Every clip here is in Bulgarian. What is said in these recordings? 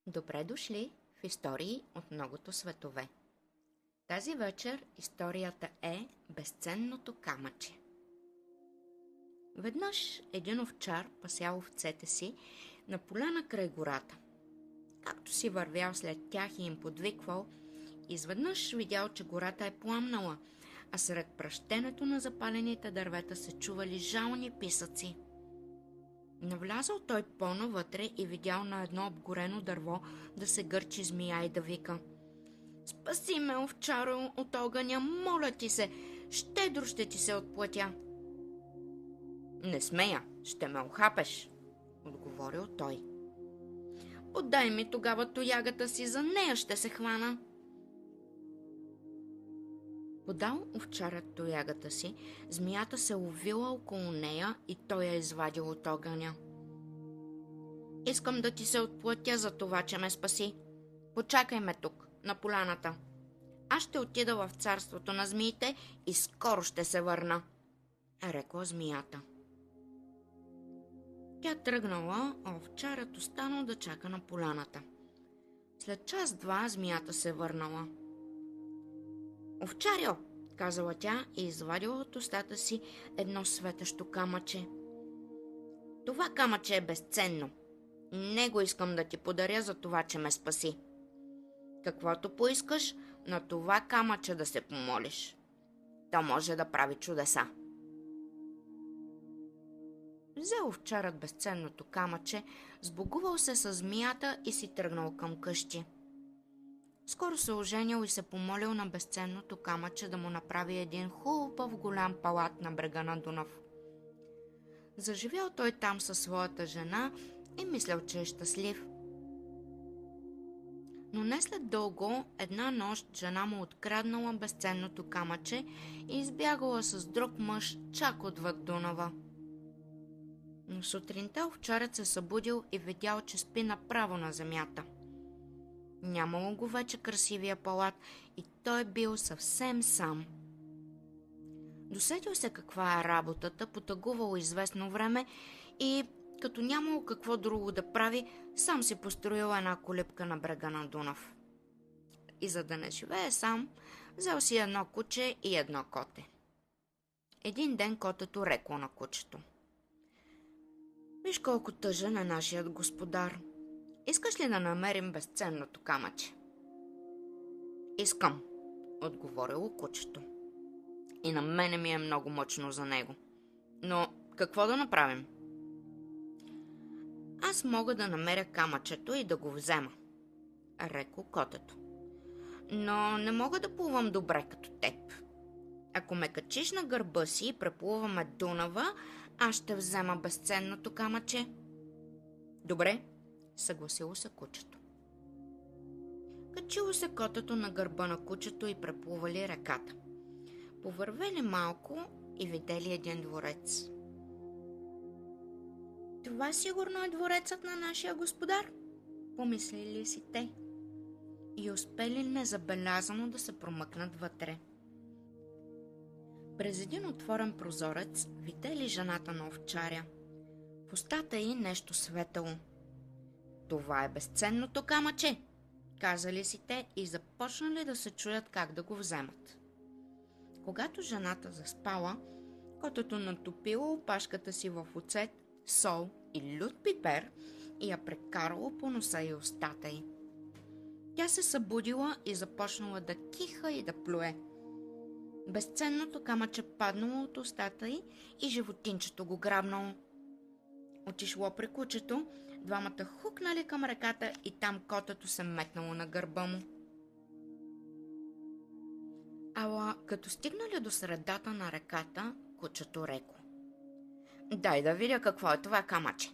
Добре дошли в Истории от многото светове. Тази вечер историята е Безценното камъче. Веднъж един овчар пасял овцете си на поляна край гората. Както си вървял след тях и им подвиквал, изведнъж видял, че гората е пламнала, а сред пръщенето на запалените дървета се чували жални писъци. Навлязал той по-навътре и видял на едно обгорено дърво да се гърчи змия и да вика: „Спаси ме, овчаро, от огъня, моля ти се, щедро ще ти се отплатя." „Не смея, ще ме охапеш," отговорил той. „Отдай ми тогава тоягата си, за нея ще се хвана." Подал овчарят тоягата си, змията се увила около нея и той я извадил от огъня. „Искам да ти се отплатя за това, че ме спаси. Почакай ме тук, на поляната. Аз ще отида в царството на змиите и скоро ще се върна," рекла змията. Тя тръгнала, а овчарят останал да чака на поляната. След час-два змията се върнала. „Овчарю," казала тя и извадила от устата си едно светещо камъче. „Това камъче е безценно. Не го искам да ти подаря за това, че ме спаси. Каквото поискаш, на това камъче да се помолиш. То може да прави чудеса." Взел овчарът безценното камъче, сбогувал се с змията и си тръгнал към къщи. Скоро се оженил и се помолил на безценното камъче да му направи един хубав голям палат на брега на Дунав. Заживял той там със своята жена и мислял, че е щастлив. Но не след дълго една нощ жена му откраднала безценното камъче и избягала с друг мъж чак отвъд Дунава. Но сутринта овчарят се събудил и видял, че спи направо на земята. Нямало го вече красивия палат и той бил съвсем сам. Досетил се каква е работата, потъгувал известно време и, като нямало какво друго да прави, сам си построил една колибка на брега на Дунав. И за да не живее сам, взел си едно куче и едно коте. Един ден котето рекло на кучето: „Виж колко тъжен е нашият господар. Искаш ли да намерим безценното камъче?" „Искам," отговорило кучето. „И на мене ми е много мъчно за него. Но какво да направим?" „Аз мога да намеря камъчето и да го взема," рекло котето. „Но не мога да плувам добре като теб. Ако ме качиш на гърба си и преплуваме Дунава, аз ще взема безценното камъче." „Добре," съгласило се кучето. Качило се котето на гърба на кучето и преплували реката. Повървели малко и видели един дворец. „Това сигурно е дворецът на нашия господар," помислили си те и успели незабелязано да се промъкнат вътре. През един отворен прозорец видели жената на овчаря. В устата й нещо светало. „Това е безценното камъче," казали си те и започнали да се чуят как да го вземат. Когато жената заспала, котето натопило опашката си в оцет, сол и лют пипер и я прекарало по носа и устата й. Тя се събудила и започнала да киха и да плюе. Безценното камъче паднало от устата й и животинчето го грабнало. Отишло при кучето, двамата хукнали към реката и там котето се метнало на гърба му. Ала като стигнали до средата на реката, кучето рекло: „Дай да видя какво е това камъче."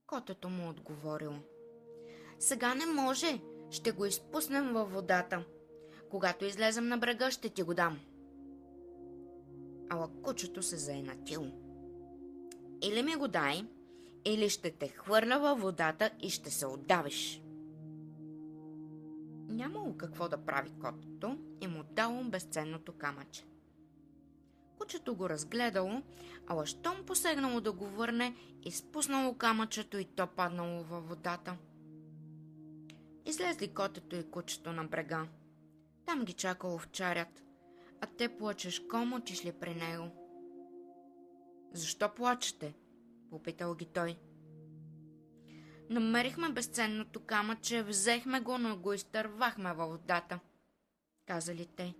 Котето му отговорило: „Сега не може, ще го изпуснем във водата. Когато излезем на брега, ще ти го дам." Ала кучето се заинатило: „Или ми го дай, или ще те хвърля във водата и ще се удавиш." Нямало какво да прави котето и му дало безценното камъче. Кучето го разгледало, ала щом посегнало да го върне, изпуснало камъчето и то паднало във водата. Излезли котето и кучето на брега. Там ги чакал овчарят, а те плачешком отишли при него. Защо плачете? Попитал ги той. Намерихме безценното камъче, взехме го, но го изтървахме във водата, казали те.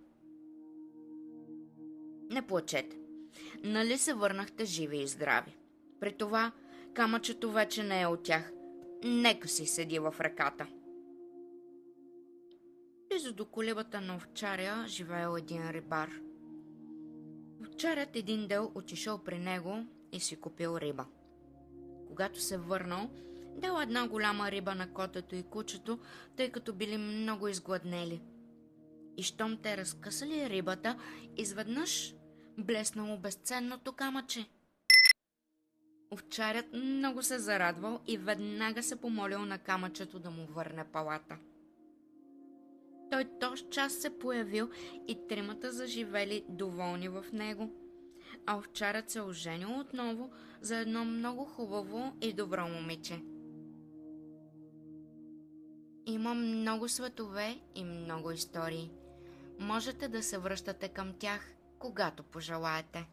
Не плачете. Нали се върнахте живи и здрави? При това камъчето вече не е от тях. Нека си седи в реката. Близо до колибата на овчаря живеел един рибар. Овчарят един ден отишъл при него и си купил риба. Когато се върнал, дал една голяма риба на котето и кучето, тъй като били много изгладнели. И щом те разкъсали рибата, изведнъж блеснало безценното камъче. Овчарят много се зарадвал и веднага се помолил на камъчето да му върне палата. Той тоз час се появил и тримата заживели доволни в него, а овчарят се оженил отново за едно много хубаво и добро момиче. Има много светове и много истории. Можете да се връщате към тях, когато пожелаете.